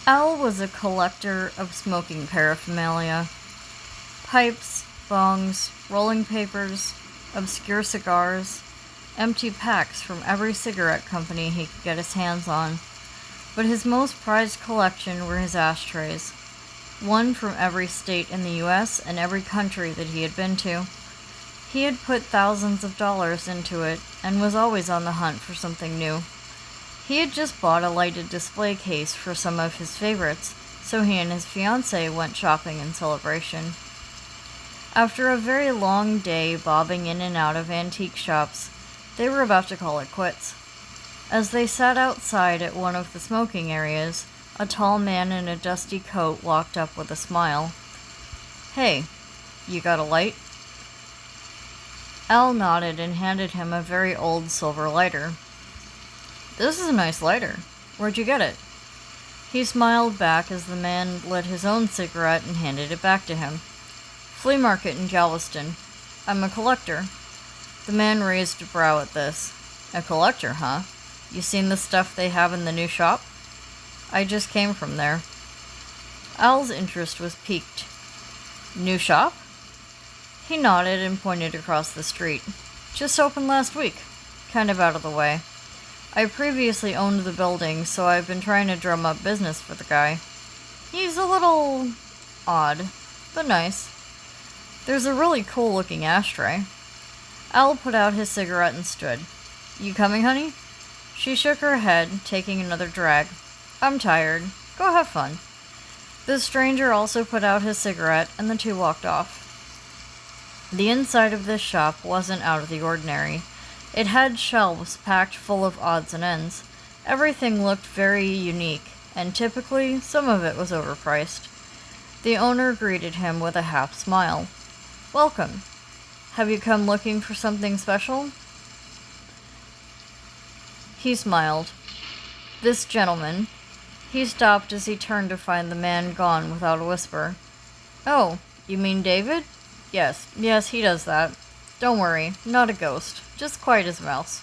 Al was a collector of smoking paraphernalia. Pipes, bongs, rolling papers, obscure cigars, empty packs from every cigarette company he could get his hands on. But his most prized collection were his ashtrays, one from every state in the US and every country that he had been to. He had put thousands of dollars into it and was always on the hunt for something new. He had just bought a lighted display case for some of his favorites, so he and his fiancée went shopping in celebration. After a very long day bobbing in and out of antique shops, they were about to call it quits. As they sat outside at one of the smoking areas, a tall man in a dusty coat walked up with a smile. "Hey, you got a light?" Al nodded and handed him a very old silver lighter. "This is a nice lighter. Where'd you get it?" He smiled back as the man lit his own cigarette and handed it back to him. "Flea market in Galveston. I'm a collector." The man raised a brow at this. "A collector, huh? You seen the stuff they have in the new shop?" "I just came from there." Al's interest was piqued. "New shop?" He nodded and pointed across the street. "Just opened last week. Kind of out of the way. I previously owned the building, so I've been trying to drum up business for the guy. He's a little odd, but nice. There's a really cool-looking ashtray." Al put out his cigarette and stood. "You coming, honey?" She shook her head, taking another drag. "I'm tired. Go have fun." The stranger also put out his cigarette, and the two walked off. The inside of this shop wasn't out of the ordinary. It had shelves packed full of odds and ends. Everything looked very unique, and typically, some of it was overpriced. The owner greeted him with a half smile. "Welcome. Have you come looking for something special?" He smiled. "This gentleman." He stopped as he turned to find the man gone without a whisper. "Oh, you mean David? Yes, he does that. Don't worry, not a ghost, just quiet as a mouse."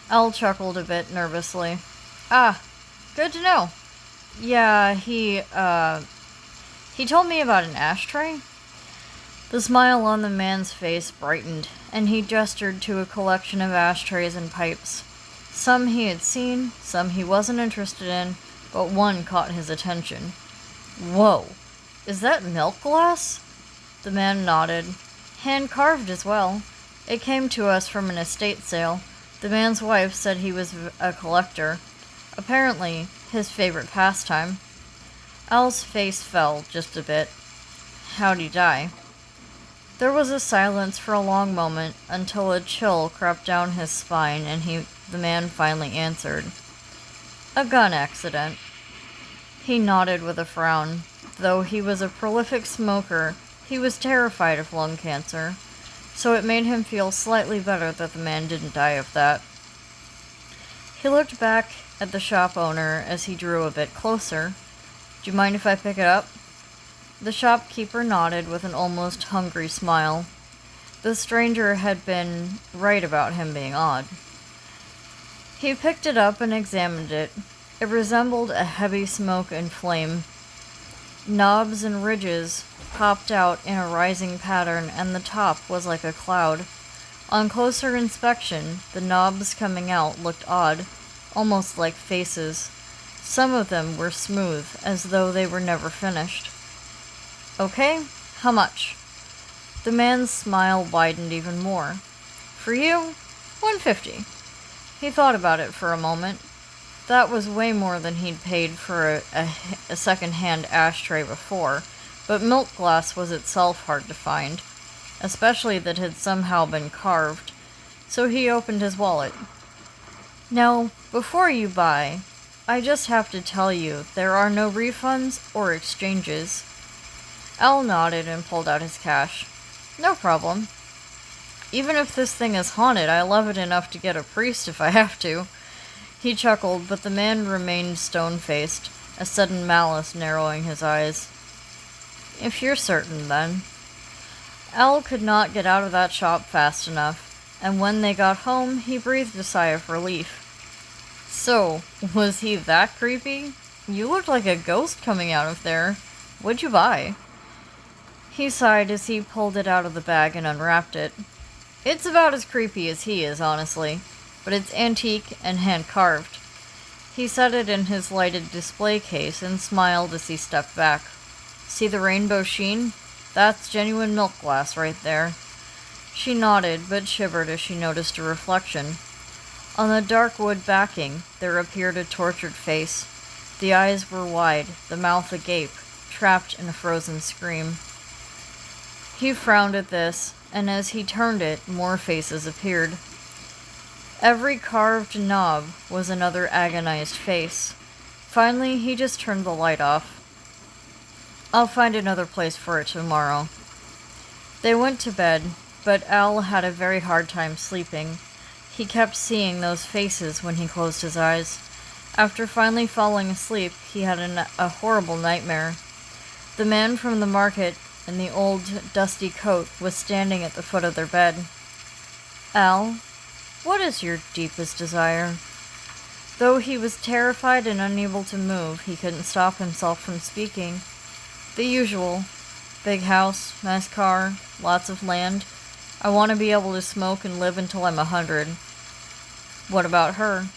Al chuckled a bit nervously. "Ah, good to know. Yeah, he told me about an ashtray." The smile on the man's face brightened, and he gestured to a collection of ashtrays and pipes. Some he had seen, some he wasn't interested in, but one caught his attention. "Whoa, is that milk glass?" The man nodded. "Hand-carved as well. It came to us from an estate sale. The man's wife said he was a collector. Apparently, his favorite pastime." Al's face fell just a bit. "How'd he die?" There was a silence for a long moment, until a chill crept down his spine and the man finally answered. "A gun accident." He nodded with a frown. Though he was a prolific smoker, he was terrified of lung cancer, so it made him feel slightly better that the man didn't die of that. He looked back at the shop owner as he drew a bit closer. "Do you mind if I pick it up?" The shopkeeper nodded with an almost hungry smile. The stranger had been right about him being odd. He picked it up and examined it. It resembled a heavy smoke and flame. Knobs and ridges popped out in a rising pattern, and the top was like a cloud. On closer inspection, the knobs coming out looked odd, almost like faces. Some of them were smooth, as though they were never finished. "Okay, how much?" The man's smile widened even more. "For you, $150. He thought about it for a moment. That was way more than he'd paid for a second-hand ashtray before, but milk glass was itself hard to find, especially that had somehow been carved, so he opened his wallet. "Now, before you buy, I just have to tell you there are no refunds or exchanges." Al nodded and pulled out his cash. "No problem. Even if this thing is haunted, I love it enough to get a priest if I have to." He chuckled, but the man remained stone-faced, a sudden malice narrowing his eyes. "If you're certain, then." Al could not get out of that shop fast enough, and when they got home, he breathed a sigh of relief. So, was he that creepy? You look like a ghost coming out of there. What'd you buy? He sighed as he pulled it out of the bag and unwrapped it. It's about as creepy as he is, honestly, but it's antique and hand-carved. He set it in his lighted display case and smiled as he stepped back. See the rainbow sheen? That's genuine milk glass right there. She nodded, but shivered as she noticed a reflection. On the dark wood backing, there appeared a tortured face. The eyes were wide, the mouth agape, trapped in a frozen scream. He frowned at this, and as he turned it, more faces appeared. Every carved knob was another agonized face. Finally, he just turned the light off. I'll find another place for it tomorrow. They went to bed, but Al had a very hard time sleeping. He kept seeing those faces when he closed his eyes. After finally falling asleep, he had a horrible nightmare. The man from the market in the old, dusty coat was standing at the foot of their bed. Al, what is your deepest desire? Though he was terrified and unable to move, he couldn't stop himself from speaking. The usual. Big house, nice car, lots of land. I want to be able to smoke and live until I'm 100. What about her?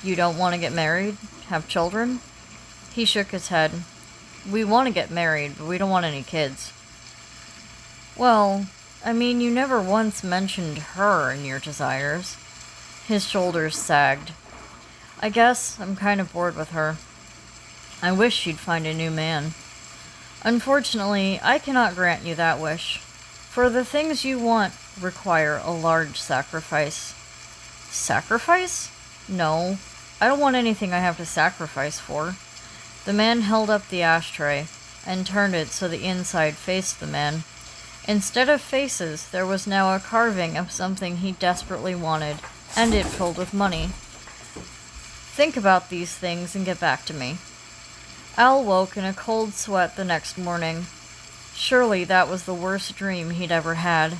You don't want to get married? Have children? He shook his head. We want to get married, but we don't want any kids. Well, I mean, you never once mentioned her in your desires. His shoulders sagged. I guess I'm kind of bored with her. I wish she'd find a new man. Unfortunately, I cannot grant you that wish. For the things you want require a large sacrifice. Sacrifice? No, I don't want anything I have to sacrifice for. The man held up the ashtray and turned it so the inside faced the man. Instead of faces, there was now a carving of something he desperately wanted, and it filled with money. Think about these things and get back to me. Al woke in a cold sweat the next morning. Surely that was the worst dream he'd ever had.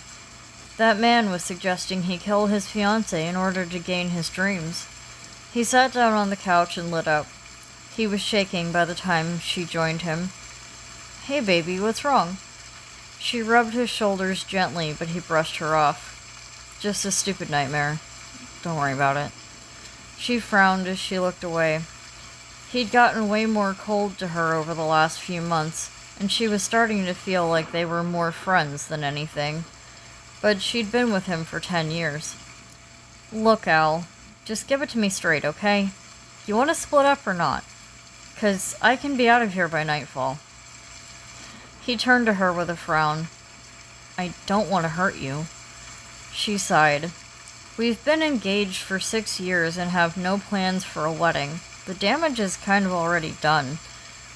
That man was suggesting he kill his fiancée in order to gain his dreams. He sat down on the couch and lit up. He was shaking by the time she joined him. Hey baby, what's wrong? She rubbed his shoulders gently, but he brushed her off. Just a stupid nightmare. Don't worry about it. She frowned as she looked away. He'd gotten way more cold to her over the last few months, and she was starting to feel like they were more friends than anything. But she'd been with him for 10 years. Look, Al, just give it to me straight, okay? You want to split up or not? 'Cause I can be out of here by nightfall. He turned to her with a frown. I don't want to hurt you. She sighed. We've been engaged for 6 years and have no plans for a wedding. The damage is kind of already done.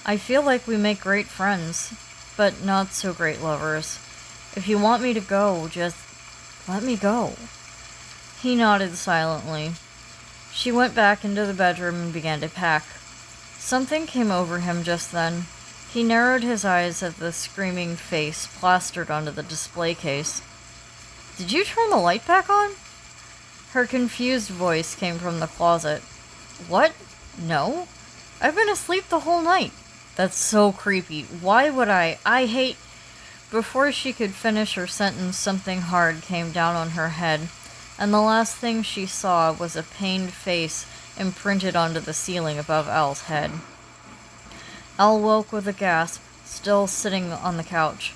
I feel like we make great friends, but not so great lovers. If you want me to go, just let me go. He nodded silently. She went back into the bedroom and began to pack. Something came over him just then. He narrowed his eyes at the screaming face plastered onto the display case. Did you turn the light back on? Her confused voice came from the closet. What? No? I've been asleep the whole night. That's so creepy. Why would I hate... Before she could finish her sentence, something hard came down on her head, and the last thing she saw was a pained face imprinted onto the ceiling above Al's head. Al woke with a gasp, still sitting on the couch.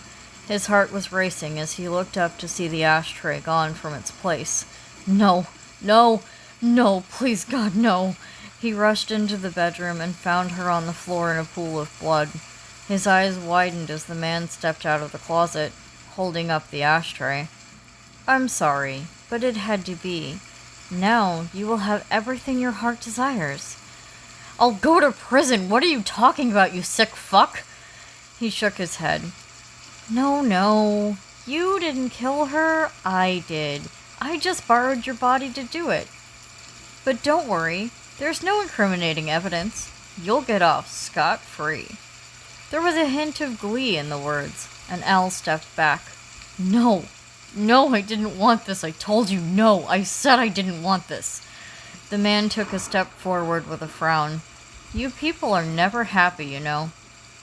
His heart was racing as he looked up to see the ashtray gone from its place. No, no, no, please God, no. He rushed into the bedroom and found her on the floor in a pool of blood. His eyes widened as the man stepped out of the closet, holding up the ashtray. I'm sorry, but it had to be. Now you will have everything your heart desires. I'll go to prison. What are you talking about, you sick fuck? He shook his head. No. You didn't kill her. I did. I just borrowed your body to do it. But don't worry. There's no incriminating evidence. You'll get off scot-free. There was a hint of glee in the words, and Al stepped back. No, I didn't want this. I told you no. I said I didn't want this. The man took a step forward with a frown. You people are never happy, you know.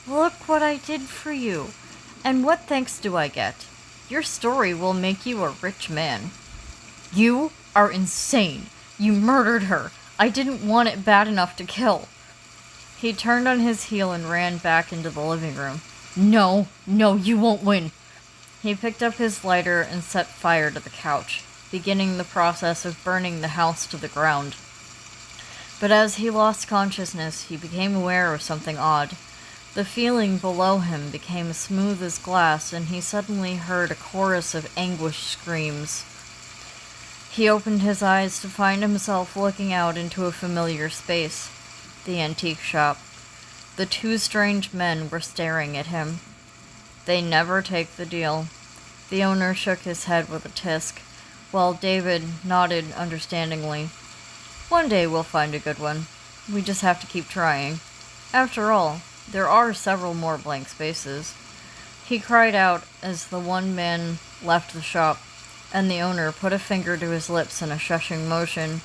Look what I did for you. And what thanks do I get? Your story will make you a rich man. You are insane. You murdered her. I didn't want it bad enough to kill. He turned on his heel and ran back into the living room. No, you won't win. He picked up his lighter and set fire to the couch, beginning the process of burning the house to the ground. But as he lost consciousness, he became aware of something odd. The feeling below him became smooth as glass, and he suddenly heard a chorus of anguished screams. He opened his eyes to find himself looking out into a familiar space, the antique shop. The two strange men were staring at him. They never take the deal. The owner shook his head with a tisk, while David nodded understandingly. One day we'll find a good one. We just have to keep trying. After all, there are several more blank spaces. He cried out as the one man left the shop, and the owner put a finger to his lips in a shushing motion.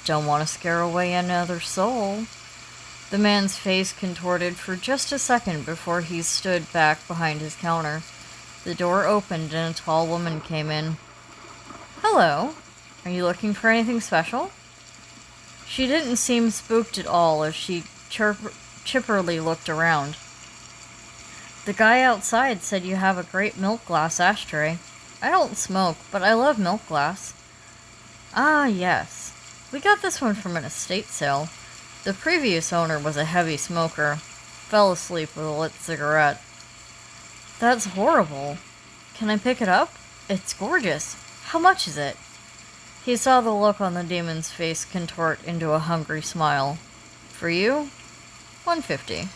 Don't want to scare away another soul. The man's face contorted for just a second before he stood back behind his counter. The door opened and a tall woman came in. Hello. Are you looking for anything special? She didn't seem spooked at all as she chipperly looked around. The guy outside said you have a great milk glass ashtray. I don't smoke, but I love milk glass. Ah, yes. We got this one from an estate sale. The previous owner was a heavy smoker. Fell asleep with a lit cigarette. That's horrible. Can I pick it up? It's gorgeous. How much is it? He saw the look on the demon's face contort into a hungry smile. For you? $150.